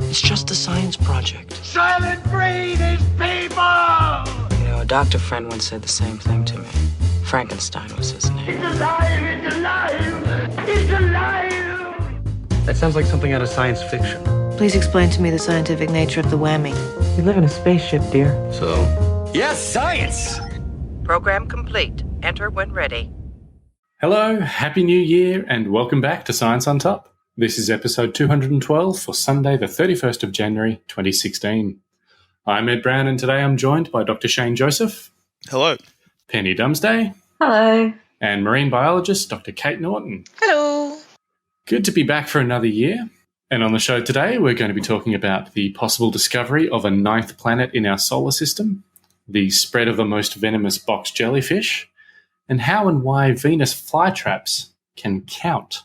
It's just a science project. Silent breed is people! You know, a doctor friend once said the same thing to me. Frankenstein was his name. It's alive! It's alive! It's alive! That sounds like something out of science fiction. Please explain to me the scientific nature of the whammy. We live in a spaceship, dear. So? Yes, science! Program complete. Enter when ready. Hello, Happy New Year, and welcome back to Science on Top. This is episode 212 for Sunday, the 31st of January, 2016. I'm Ed Brown, and today I'm joined by Dr. Shane Joseph. Hello. Penny Dumsday. Hello. And marine biologist Dr. Kate Norton. Hello. Good to be back for another year. And on the show today, we're going to be talking about the possible discovery of a ninth planet in our solar system, the spread of the most venomous box jellyfish, and how and why Venus flytraps can count.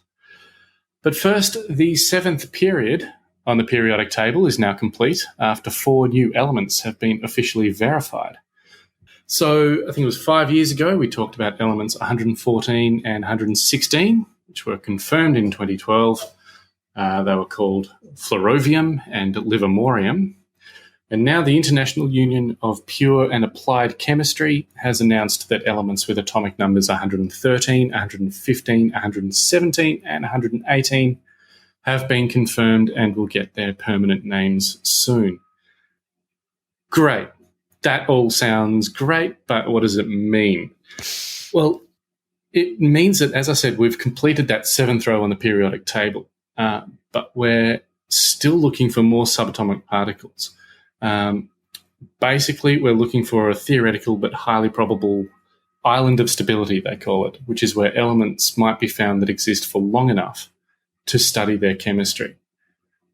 But first, the seventh period on the periodic table is now complete after 4 new elements have been officially verified. So I think it was 5 years ago we talked about elements 114 and 116, which were confirmed in 2012. They were called flerovium and livermorium. And now the International Union of Pure and Applied Chemistry has announced that elements with atomic numbers 113, 115, 117 and 118 have been confirmed and will get their permanent names soon. Great. That all sounds great, but what does it mean? Well, it means that, as I said, we've completed that seventh row on the periodic table, but we're still looking for more subatomic particles. Basically, we're looking for a theoretical but highly probable island of stability, they call it, which is where elements might be found that exist for long enough to study their chemistry.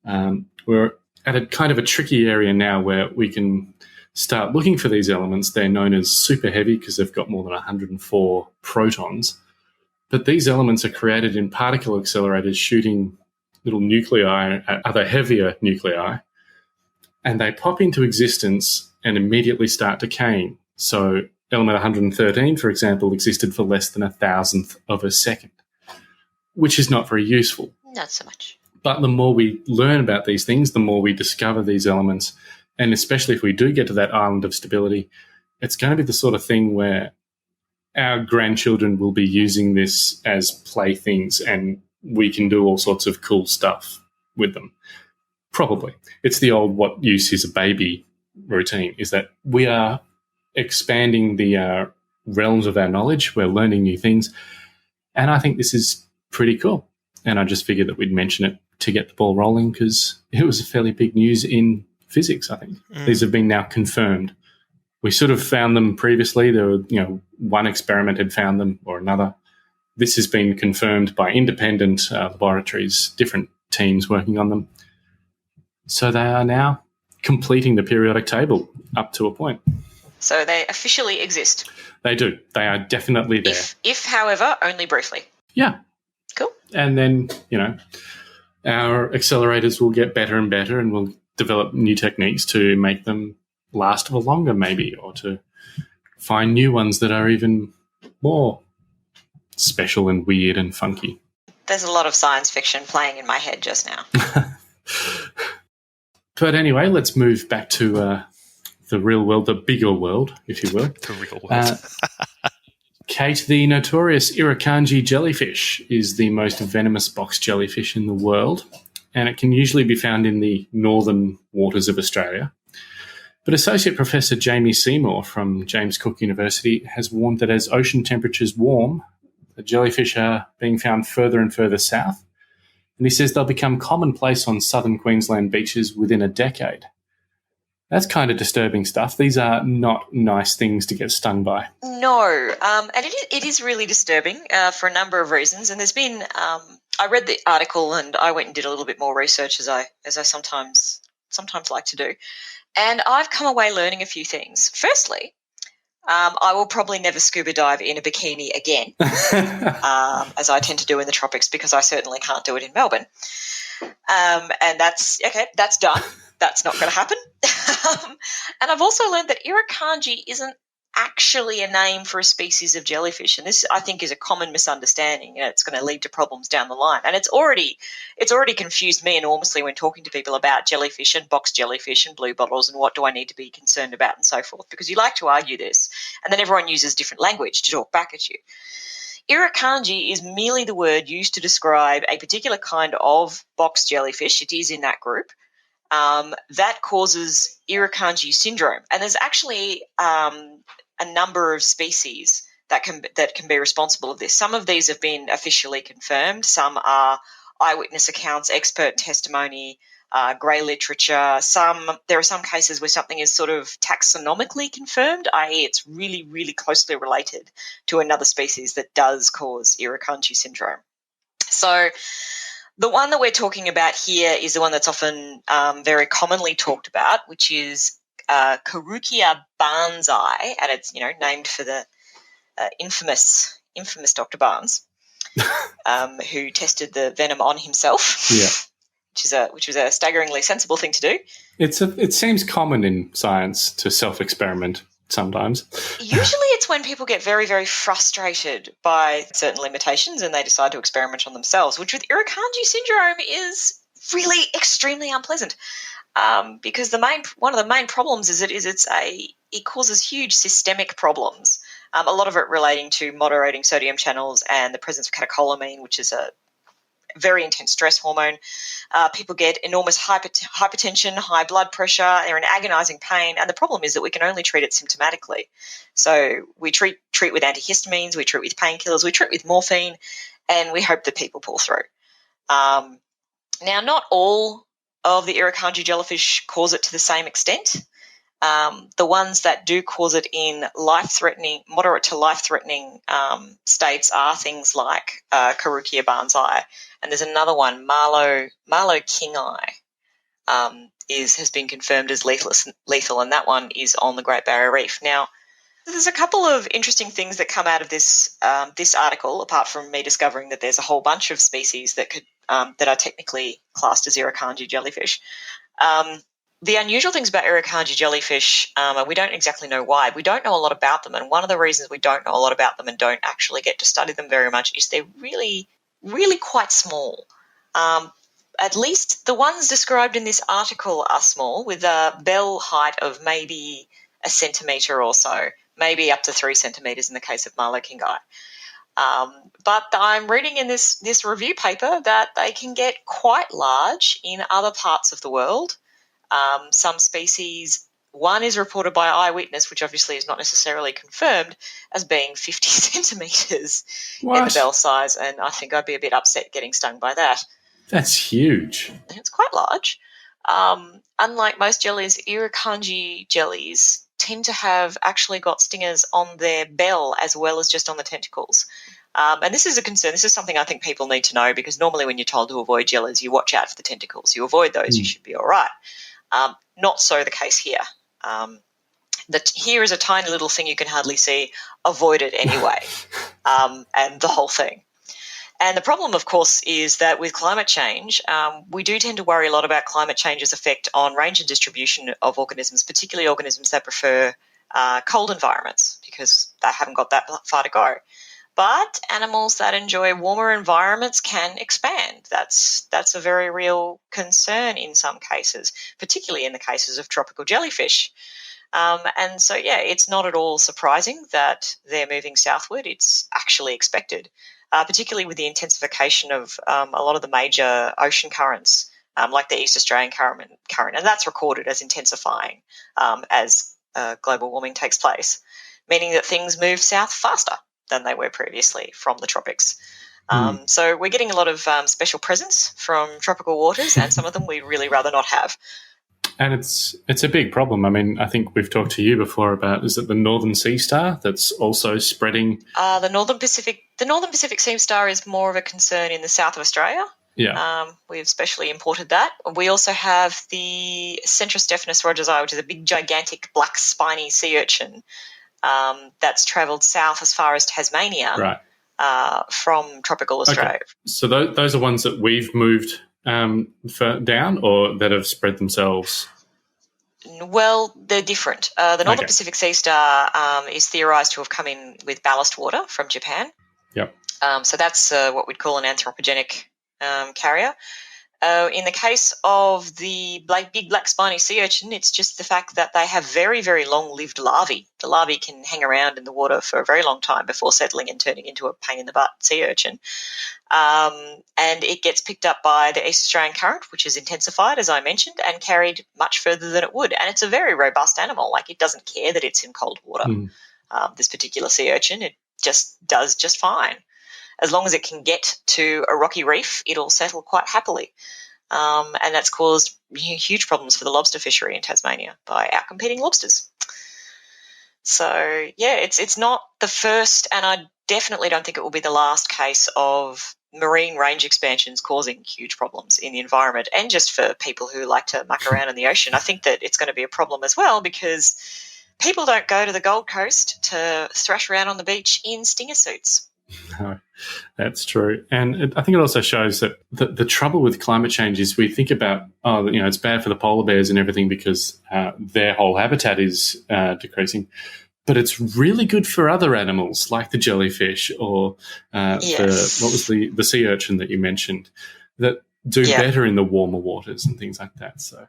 We're at a kind of a tricky area now where we can start looking for these elements. They're known as super heavy because they've got more than 104 protons. But these elements are created in particle accelerators shooting little nuclei at other heavier nuclei, and they pop into existence and immediately start decaying. So element 113, for example, existed for less than 1,000th of a second, which is not very useful. Not so much. But the more we learn about these things, the more we discover these elements, and especially if we do get to that island of stability, it's going to be the sort of thing where our grandchildren will be using this as playthings and we can do all sorts of cool stuff with them. Probably. It's the old what use is a baby routine, is that we are expanding the realms of our knowledge. We're learning new things. And I think this is pretty cool. And I just figured that we'd mention it to get the ball rolling because it was a fairly big news in physics, I think. These have been now confirmed. We sort of found them previously. There were, one experiment had found them or another. This has been confirmed by independent laboratories, different teams working on them. So they are now completing the periodic table up to a point. So they officially exist. They do. They are definitely there. If however, only briefly. Yeah. Cool. And then, our accelerators will get better and better and we'll develop new techniques to make them last for longer maybe, or to find new ones that are even more special and weird and funky. There's a lot of science fiction playing in my head just now. But anyway, let's move back to the real world, the bigger world, if you will. The real world. Kate, the notorious irukandji jellyfish is the most venomous box jellyfish in the world, and it can usually be found in the northern waters of Australia. But Associate Professor Jamie Seymour from James Cook University has warned that as ocean temperatures warm, the jellyfish are being found further and further south, and he says they'll become commonplace on southern Queensland beaches within a decade. That's kind of disturbing stuff. These are not nice things to get stung by. No, and it is really disturbing for a number of reasons. And there's been, I read the article and I went and did a little bit more research as I sometimes like to do, and I've come away learning a few things. Firstly, I will probably never scuba dive in a bikini again, as I tend to do in the tropics because I certainly can't do it in Melbourne. And that's done. That's not going to happen. And I've also learned that irukandji isn't actually a name for a species of jellyfish. And this, I think, is a common misunderstanding. It's going to lead to problems down the line. And it's already confused me enormously when talking to people about jellyfish and box jellyfish and blue bottles and what do I need to be concerned about and so forth, because you like to argue this, and then everyone uses different language to talk back at you. Irukandji is merely the word used to describe a particular kind of box jellyfish. It is in that group. That causes irukandji syndrome. And there's actually a number of species that can be responsible of this. Some of these have been officially confirmed. Some are eyewitness accounts, expert testimony, grey literature. There are some cases where something is sort of taxonomically confirmed, i.e. it's really, really closely related to another species that does cause irukandji syndrome. So the one that we're talking about here is the one that's often very commonly talked about, which is Creepier barnesi, and it's named for the infamous Dr. Barnes, who tested the venom on himself. Yeah. Which was a staggeringly sensible thing to do. It seems common in science to self-experiment sometimes. Usually it's when people get very, very frustrated by certain limitations and they decide to experiment on themselves, which with irukandji syndrome is really extremely unpleasant, because one of the main problems is it causes huge systemic problems, a lot of it relating to moderating sodium channels and the presence of catecholamine, which is a very intense stress hormone. People get enormous hypertension, high blood pressure, they're in agonizing pain, and the problem is that we can only treat it symptomatically. So we treat with antihistamines, we treat with painkillers, we treat with morphine, and we hope that people pull through. Now, not all of the irukandji jellyfish cause it to the same extent. The ones that do cause it in moderate to life-threatening states are things like Creepier barnesi, and there's another one, Marlow kingi, has been confirmed as lethal, and that one is on the Great Barrier Reef. Now, there's a couple of interesting things that come out of this article, apart from me discovering that there's a whole bunch of species that are technically classed as irukandji jellyfish. The unusual things about irukandji jellyfish, and we don't exactly know why, we don't know a lot about them, and one of the reasons we don't know a lot about them and don't actually get to study them very much is they're really, really quite small. At least the ones described in this article are small, with a bell height of maybe a centimetre or so, maybe up to 3 centimetres in the case of Marlow kingi. But I'm reading in this review paper that they can get quite large in other parts of the world. Some species, one is reported by eyewitness, which obviously is not necessarily confirmed, as being 50 centimetres in the bell size, and I think I'd be a bit upset getting stung by that. That's huge. It's quite large. Unlike most jellies, irukandji jellies tend to have actually got stingers on their bell as well as just on the tentacles. And this is a concern. This is something I think people need to know, because normally when you're told to avoid jellies, you watch out for the tentacles. You avoid those, you should be all right. Not so the case here. Here is a tiny little thing you can hardly see. Avoid it anyway, and the whole thing. And the problem, of course, is that with climate change, we do tend to worry a lot about climate change's effect on range and distribution of organisms, particularly organisms that prefer cold environments, because they haven't got that far to go. But animals that enjoy warmer environments can expand. That's a very real concern in some cases, particularly in the cases of tropical jellyfish. And so, it's not at all surprising that they're moving southward. It's actually expected, particularly with the intensification of a lot of the major ocean currents, like the East Australian current, and that's recorded as intensifying as global warming takes place, meaning that things move south faster than they were previously from the tropics. So we're getting a lot of special presents from tropical waters, and some of them we'd really rather not have. And it's a big problem. I mean, I think we've talked to you before about, is it the Northern Sea Star that's also spreading? The Northern Pacific Sea Star is more of a concern in the south of Australia. Yeah. We've specially imported that. We also have the Centrostephanus rogesi, which is a big, gigantic, black, spiny sea urchin that's travelled south as far as Tasmania, right, from tropical Australia. Okay. So those are ones that we've moved down, or that have spread themselves? Well, they're different. The Northern Okay. Pacific Sea Star is theorised to have come in with ballast water from Japan. Yep. So that's what we'd call an anthropogenic carrier. In the case of the big black spiny sea urchin, it's just the fact that they have very, very long-lived larvae. The larvae can hang around in the water for a very long time before settling and turning into a pain-in-the-butt sea urchin. And it gets picked up by the East Australian current, which is intensified, as I mentioned, and carried much further than it would. And it's a very robust animal. Like, it doesn't care that it's in cold water, this particular sea urchin. It just does just fine. As long as it can get to a rocky reef, it'll settle quite happily. And that's caused huge problems for the lobster fishery in Tasmania by outcompeting lobsters. So, yeah, it's not the first, and I definitely don't think it will be the last case of marine range expansions causing huge problems in the environment and just for people who like to muck around in the ocean. I think that it's going to be a problem as well because people don't go to the Gold Coast to thrash around on the beach in stinger suits. No, that's true. And I think it also shows that the trouble with climate change is we think about, it's bad for the polar bears and everything because their whole habitat is decreasing. But it's really good for other animals like the jellyfish or the sea urchin that you mentioned that do better in the warmer waters and things like that. So.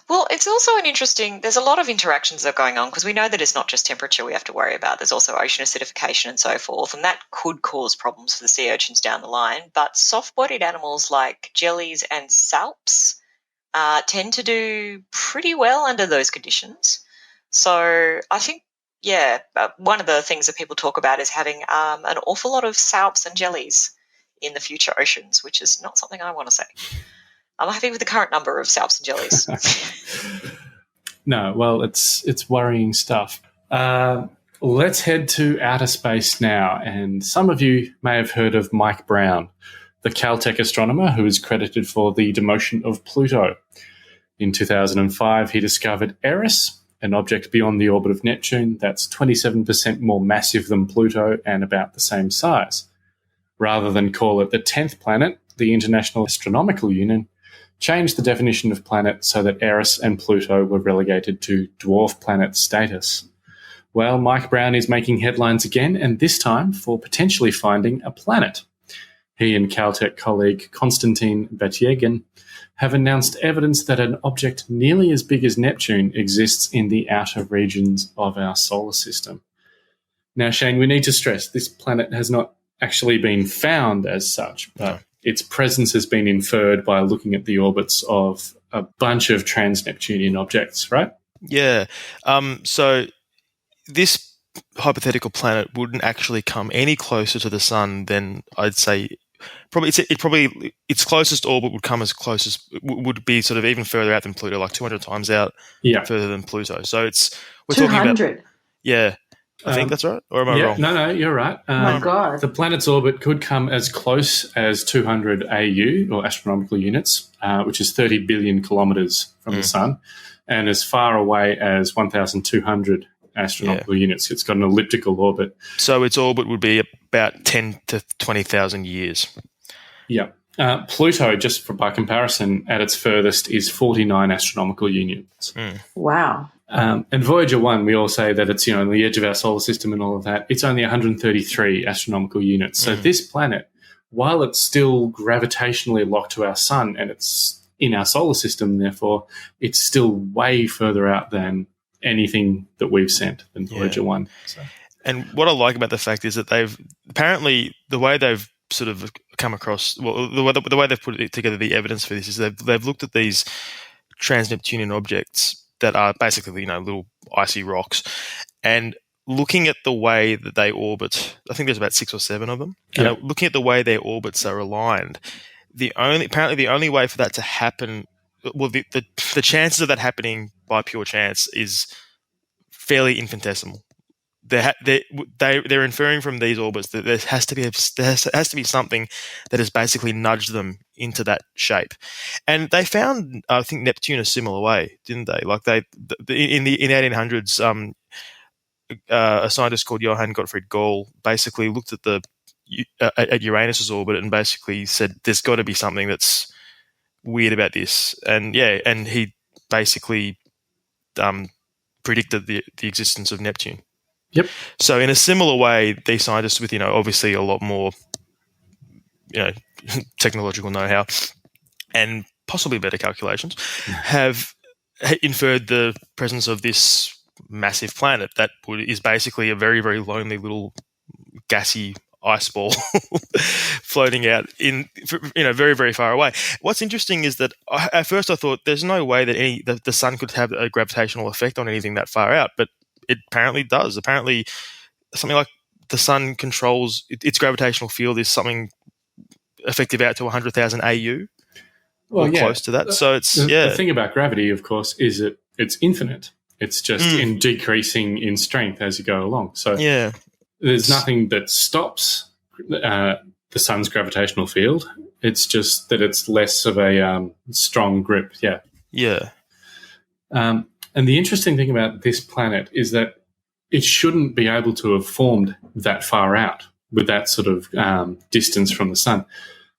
Well, it's also there's a lot of interactions that are going on because we know that it's not just temperature we have to worry about. There's also ocean acidification and so forth, and that could cause problems for the sea urchins down the line. But soft-bodied animals like jellies and salps tend to do pretty well under those conditions. So I think, one of the things that people talk about is having an awful lot of salps and jellies in the future oceans, which is not something I want to say. I'm happy with the current number of salps and jellies. No, well, it's worrying stuff. Let's head to outer space now. And some of you may have heard of Mike Brown, the Caltech astronomer who is credited for the demotion of Pluto. In 2005, he discovered Eris, an object beyond the orbit of Neptune that's 27% more massive than Pluto and about the same size. Rather than call it the 10th planet, the International Astronomical Union changed the definition of planet so that Eris and Pluto were relegated to dwarf planet status. Well, Mike Brown is making headlines again, and this time for potentially finding a planet. He and Caltech colleague Konstatin Batygin have announced evidence that an object nearly as big as Neptune exists in the outer regions of our solar system. Now, Shane, we need to stress this planet has not actually been found as such, but its presence has been inferred by looking at the orbits of a bunch of trans-Neptunian objects, right? Yeah. So this hypothetical planet wouldn't actually come any closer to the sun than I'd say. Probably its closest orbit would come as close as would be sort of even further out than Pluto, like 200 times out further than Pluto. So we're 200. talking about I think that's right, or am I wrong? No, you're right. Oh my God. The planet's orbit could come as close as 200 AU, or astronomical units, which is 30 billion kilometres from the sun, and as far away as 1,200 astronomical units. It's got an elliptical orbit. So its orbit would be about 10 to 20,000 years. Yeah. Pluto, just by comparison, at its furthest is 49 astronomical units. Wow. And Voyager 1, we all say that it's on the edge of our solar system and all of that. It's only 133 astronomical units. So this planet, while it's still gravitationally locked to our sun and it's in our solar system, therefore, it's still way further out than anything that we've sent than Voyager 1. So. And what I like about the fact is that they've apparently the way they've sort of come across, the way they've put together the evidence for this is they've looked at these trans-Neptunian objects that are basically, little icy rocks, and looking at the way that they orbit, I think there's about 6 or 7 of them, and looking at the way their orbits are aligned, apparently the only way for that to happen, well, the chances of that happening by pure chance is fairly infinitesimal. They're inferring from these orbits that there has to be something that has basically nudged them into that shape, and they found I think Neptune a similar way, didn't they? Like in the 1800s, a scientist called Johann Gottfried Galle basically looked at Uranus's orbit and basically said there's got to be something that's weird about this, and he basically predicted the existence of Neptune. Yep. So in a similar way, these scientists with, obviously a lot more, technological know-how and possibly better calculations, have inferred the presence of this massive planet that is basically a very, very lonely little gassy ice ball floating out very, very far away. What's interesting is that at first I thought there's no way that the sun could have a gravitational effect on anything that far out, but it apparently does. Apparently, something like the sun controls its gravitational field is something effective out to 100,000 AU, or close to that. So it's the thing about gravity, of course, is that it's infinite. It's just in decreasing in strength as you go along. So there's nothing that stops the sun's gravitational field. It's just that it's less of a strong grip. Yeah. Yeah. And the interesting thing about this planet is that it shouldn't be able to have formed that far out with that sort of distance from the sun,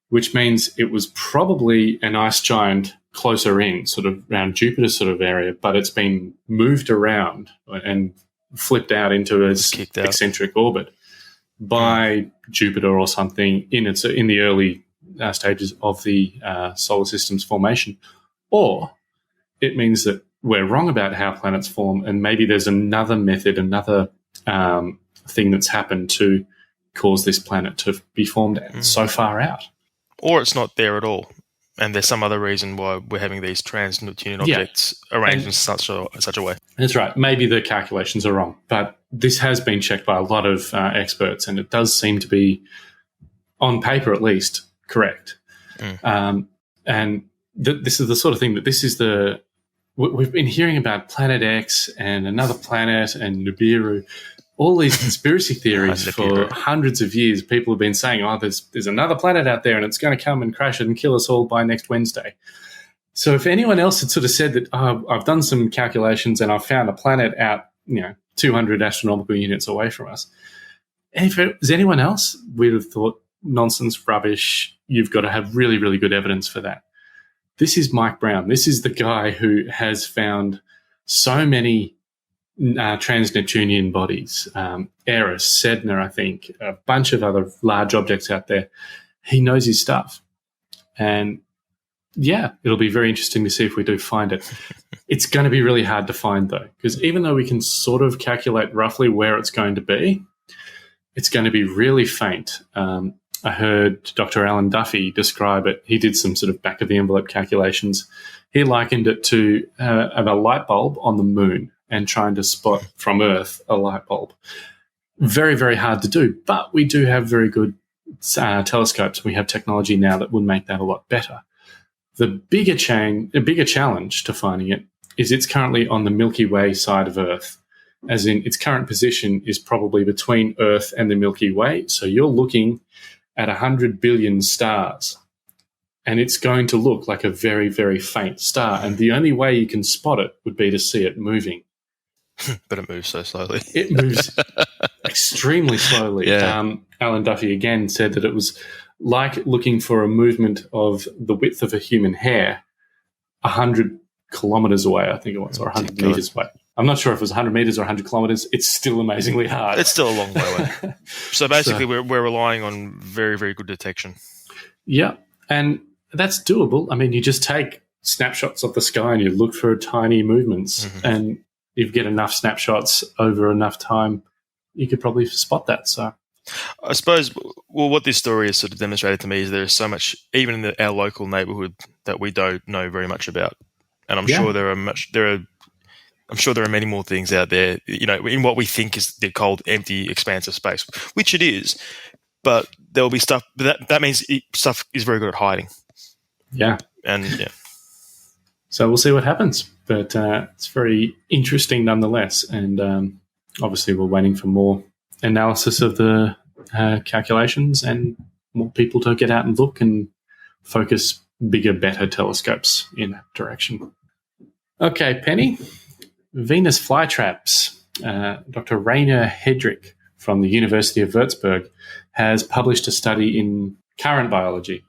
which means it was probably an ice giant closer in, sort of around Jupiter sort of area, but it's been moved around and flipped out into a eccentric orbit by Jupiter or something in the early stages of the solar system's formation. Or it means that we're wrong about how planets form, and maybe there's another method, another thing that's happened to cause this planet to be formed so far out. Or it's not there at all, and there's some other reason why we're having these trans-Neptunian objects arranged in such a way. That's right. Maybe the calculations are wrong, but this has been checked by a lot of experts, and it does seem to be, on paper at least, correct. And this is the sort of thing that we've been hearing about Planet X and another planet and Nibiru, all these conspiracy theories for hundreds of years. People have been saying, there's another planet out there and it's going to come and crash and kill us all by next Wednesday. So if anyone else had sort of said that, I've done some calculations and I've found a planet out, 200 astronomical units away from us, and if it was anyone else, we'd have thought, nonsense, rubbish, you've got to have really, really good evidence for that. This is Mike Brown. This is the guy who has found so many trans-Neptunian bodies, Eris, Sedna, I think, a bunch of other large objects out there. He knows his stuff. And, it'll be very interesting to see if we do find it. It's going to be really hard to find, though, because even though we can sort of calculate roughly where it's going to be, it's going to be really faint. I heard Dr. Alan Duffy describe it. He did some sort of back-of-the-envelope calculations. He likened it to a light bulb on the moon and trying to spot from Earth a light bulb. Very, very hard to do, but we do have very good telescopes. We have technology now that would make that a lot better. The bigger challenge to finding it is it's currently on the Milky Way side of Earth, as in its current position is probably between Earth and the Milky Way. So you're looking at 100 billion stars, and it's going to look like a very, very faint star. And the only way you can spot it would be to see it moving. But it moves so slowly. It moves extremely slowly. Yeah. Alan Duffy again said that it was like looking for a movement of the width of a human hair 100 kilometres away, I think it was, or 100 metres away. I'm not sure if it was 100 metres or 100 kilometres. It's still amazingly hard. It's still a long way away. So basically we're relying on very, very good detection. Yeah, and that's doable. I mean, you just take snapshots of the sky and you look for tiny movements, and if you get enough snapshots over enough time, you could probably spot that. So I suppose, what this story has sort of demonstrated to me is there is so much, even in our local neighbourhood, that we don't know very much about. And I'm sure I'm sure there are many more things out there, in what we think is the cold, empty expanse of space, which it is. But there will be stuff that means stuff is very good at hiding. Yeah. And so we'll see what happens. But it's very interesting nonetheless. And obviously we're waiting for more analysis of the calculations and more people to get out and look and focus bigger, better telescopes in that direction. Okay, Penny. Venus flytraps. Dr. Rainer Hedrick from the University of Würzburg has published a study in Current Biology,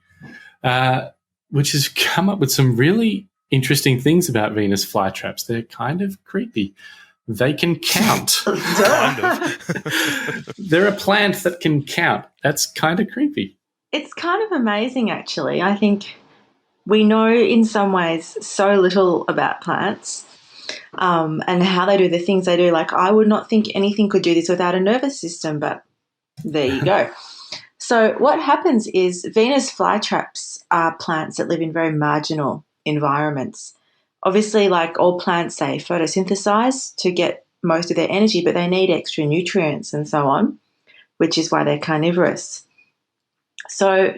which has come up with some really interesting things about Venus flytraps. They're kind of creepy. They can count. Kind of. They're a plant that can count. That's kind of creepy. It's kind of amazing, actually. I think we know in some ways so little about plants and how they do the things they do. Like, I would not think anything could do this without a nervous system, but there you go. So what happens is Venus flytraps are plants that live in very marginal environments. Obviously, like all plants, they photosynthesize to get most of their energy, but they need extra nutrients and so on, which is why they're carnivorous. So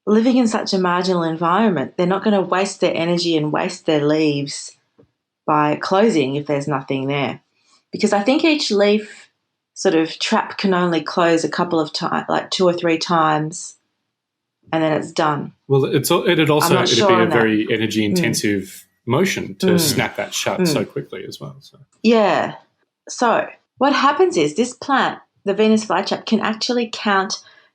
living in such a marginal environment, they're not going to waste their energy and waste their leaves by closing if there's nothing there. Because I think each leaf sort of trap can only close a couple of times, like 2 or 3 times, and then it's done. Well, it'd be a very energy intensive motion to snap that shut so quickly as well. So. Yeah. So what happens is this plant, the Venus flytrap, can actually count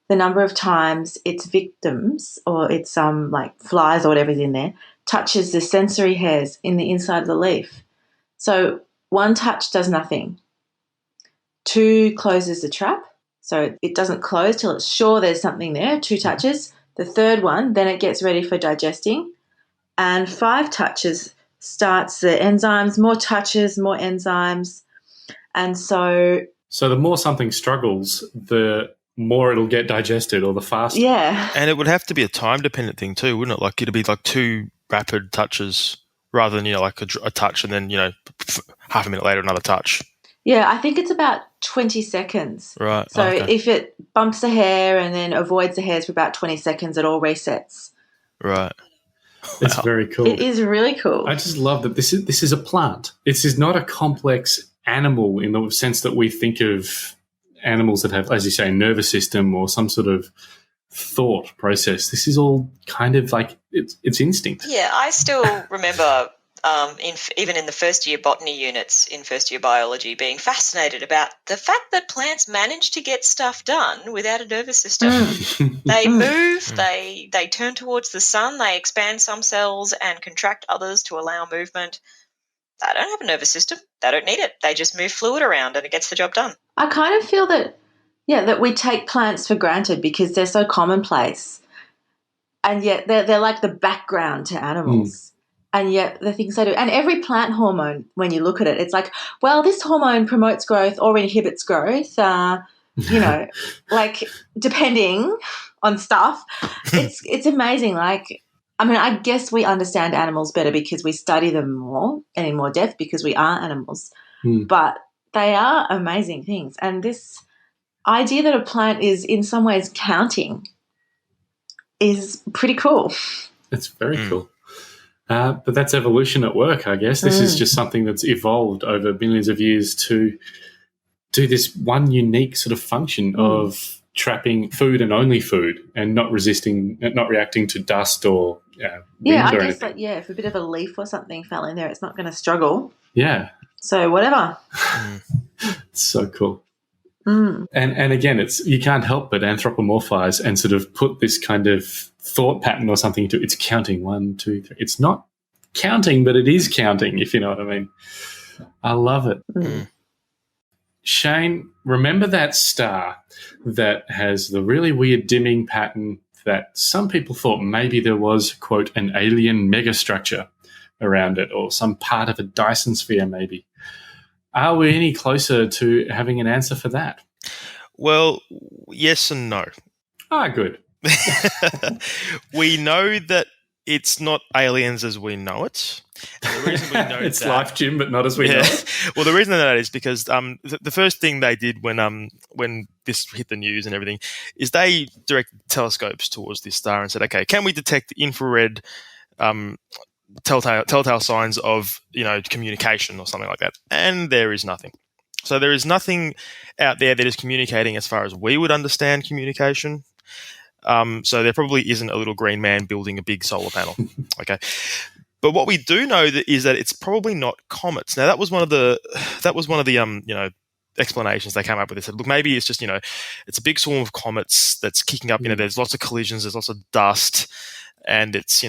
the number of times its victims or its like flies or whatever's in there touches the sensory hairs in the inside of the leaf. So 1 touch does nothing. 2 closes the trap, so it doesn't close till it's sure there's something there. 2 touches. The 3rd one, then it gets ready for digesting. And 5 touches starts the enzymes, more touches, more enzymes. And so the more something struggles, the more it'll get digested or the faster. Yeah. And it would have to be a time-dependent thing too, wouldn't it? Like it'd be like 2 rapid touches rather than, like a touch and then, half a minute later another touch. Yeah, I think it's about 20 seconds. Right. So okay. if it bumps a hair and then avoids the hairs for about 20 seconds, it all resets. Right. It's very cool. It is really cool. I just love that this is a plant. This is not a complex animal in the sense that we think of animals that have, as you say, a nervous system or some sort of thought process. This is all kind of like it's instinct. Yeah, I still remember even in the first year botany units in first year biology being fascinated about the fact that plants manage to get stuff done without a nervous system. They move, they turn towards the sun, they expand some cells and contract others to allow movement. They don't have a nervous system. They don't need it. They just move fluid around and it gets the job done. I kind of feel that we take plants for granted because they're so commonplace, and yet they're like the background to animals. And yet the things they do, and every plant hormone, when you look at it, it's like, well, this hormone promotes growth or inhibits growth, like depending on stuff. It's amazing. Like, I mean, I guess we understand animals better because we study them more and in more depth because we are animals. But they are amazing things. And this idea that a plant is in some ways counting is pretty cool. It's very cool. But that's evolution at work, I guess. This is just something that's evolved over millions of years to do this one unique sort of function of trapping food and only food and not reacting to dust or wind I or guess anything. if a bit of a leaf or something fell in there, it's not going to struggle. Yeah. So whatever. It's so cool. And again, you can't help but anthropomorphize and sort of put this kind of thought pattern or something into it's counting 1, 2, 3. It's not counting, but it is counting, if you know what I mean. I love it. Shane, remember that star that has the really weird dimming pattern that some people thought maybe there was, quote, an alien megastructure around it or some part of a Dyson sphere maybe? Are we any closer to having an answer for that? Well, yes and no. Good. We know that it's not aliens as we know it. And the reason we know it's life, Jim, but not as we know it. Well, the reason that is because the first thing they did when this hit the news and everything is they directed telescopes towards this star and said, okay, can we detect infrared telltale signs of communication or something like that? And there is nothing. So there is nothing out there that is communicating as far as we would understand communication. So there probably isn't a little green man building a big solar panel. Okay. But what we do know is that it's probably not comets. Now that was one of the explanations they came up with. They said, look, maybe it's just, it's a big swarm of comets that's kicking up, there's lots of collisions, there's lots of dust. and it's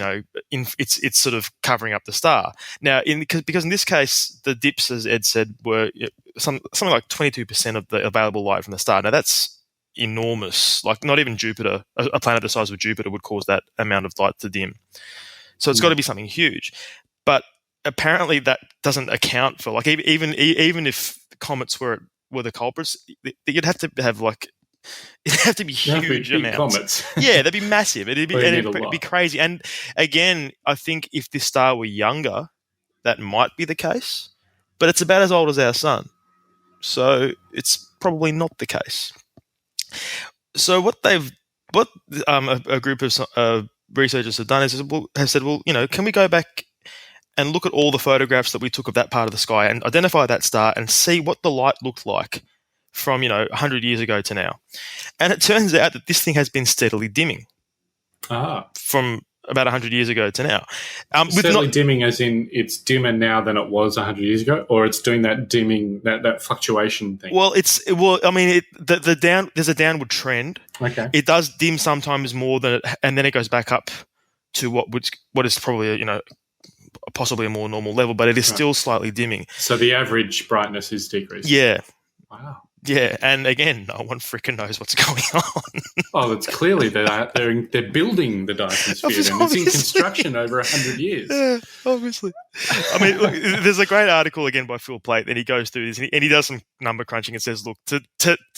it's sort of covering up the star. Now, because in this case, the dips, as Ed said, were something like 22% of the available light from the star. Now that's enormous. Like not even Jupiter, a planet the size of Jupiter, would cause that amount of light to dim. So it's got to be something huge. But apparently that doesn't account for, like, even if comets were the culprits, you'd have to have like. It'd have to be huge amounts. Comets. Yeah, they'd be massive. It'd be crazy. And again, I think if this star were younger, that might be the case. But it's about as old as our sun, so it's probably not the case. So what a group of researchers have done is have said, well, can we go back and look at all the photographs that we took of that part of the sky and identify that star and see what the light looked like from 100 years ago to now. And it turns out that this thing has been steadily dimming from about 100 years ago to now. Steadily dimming as in it's dimmer now than it was 100 years ago, or it's doing that dimming, that fluctuation thing? Well, there's a downward trend. Okay. It does dim sometimes more than and then it goes back up to what is probably possibly a more normal level, but it is still slightly dimming. So the average brightness is decreasing. Yeah. Wow. Yeah, and again, no one freaking knows what's going on. Oh, it's clearly they're building the Dyson Sphere, and it's in construction over 100 years. Yeah, obviously. I mean, look, there's a great article again by Phil Plait, and he goes through this, and he does some number crunching and says, look,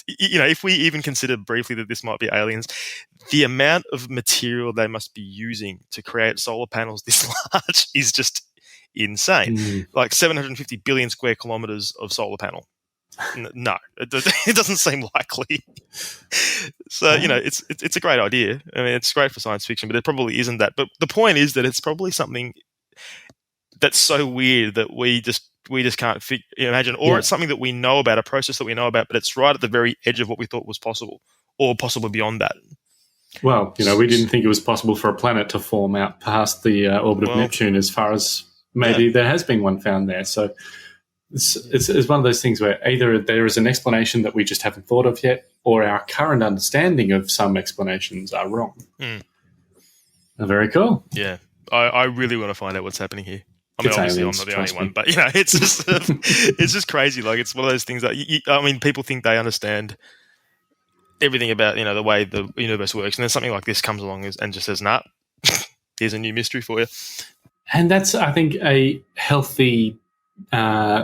if we even consider briefly that this might be aliens, the amount of material they must be using to create solar panels this large is just insane. Like 750 billion square kilometers of solar panel. No, it doesn't seem likely. So it's a great idea. I mean, it's great for science fiction, but it probably isn't that. But the point is that it's probably something that's so weird that we just can't imagine, or it's something that we know about, a process that we know about, but it's right at the very edge of what we thought was possible, or possibly beyond that. Well, we didn't think it was possible for a planet to form out past the orbit of Neptune, as far as maybe there has been one found there. So. It's one of those things where either there is an explanation that we just haven't thought of yet, or our current understanding of some explanations are wrong. Very cool. Yeah, I really want to find out what's happening here. I mean, obviously I'm not the only one, but it's just it's just crazy. Like, it's one of those things that people think they understand everything about the way the universe works, and then something like this comes along and just says, "Nah, here's a new mystery for you." And that's, I think, a healthy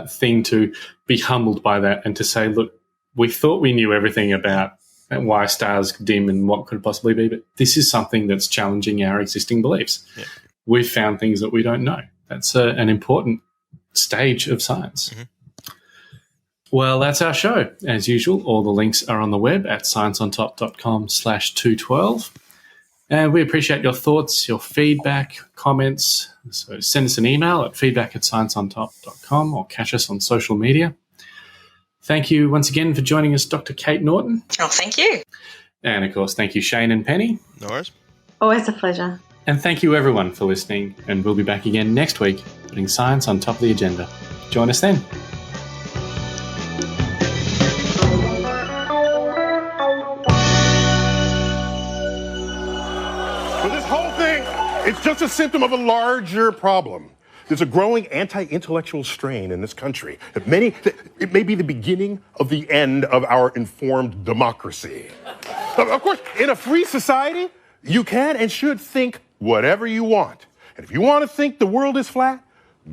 thing to be humbled by that, and to say, look, we thought we knew everything about why stars dim and what could possibly be, but this is something that's challenging our existing beliefs. Yeah. We've found things that we don't know. That's an important stage of science. Well, that's our show. As usual, all the links are on the web at scienceontop.com/212. And we appreciate your thoughts, your feedback, comments. So send us an email at feedback@scienceontop.com, or catch us on social media. Thank you once again for joining us, Dr. Kate Norton. Oh, thank you. And, of course, thank you, Shane and Penny. No worries. Always a pleasure. And thank you, everyone, for listening. And we'll be back again next week, putting science on top of the agenda. Join us then. It's just a symptom of a larger problem. There's a growing anti-intellectual strain in this country. It may be the beginning of the end of our informed democracy. Of course, in a free society, you can and should think whatever you want. And if you want to think the world is flat,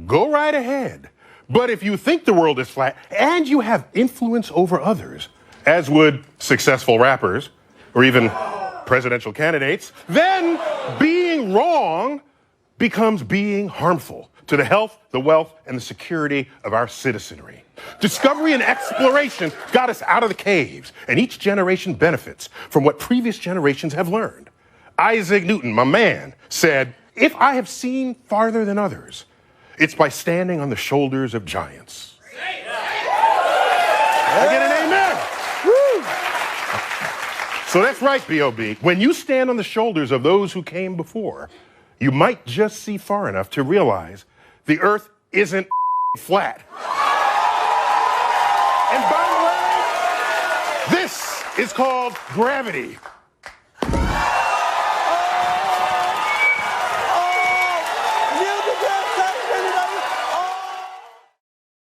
go right ahead. But if you think the world is flat and you have influence over others, as would successful rappers or even presidential candidates, then being wrong becomes being harmful to the health, the wealth, and the security of our citizenry. Discovery and exploration got us out of the caves, and each generation benefits from what previous generations have learned. Isaac Newton, my man, said, "If I have seen farther than others, it's by standing on the shoulders of giants." I get an amen. Woo. So that's right, B.O.B. When you stand on the shoulders of those who came before, you might just see far enough to realize the earth isn't flat. And by the way, this is called gravity.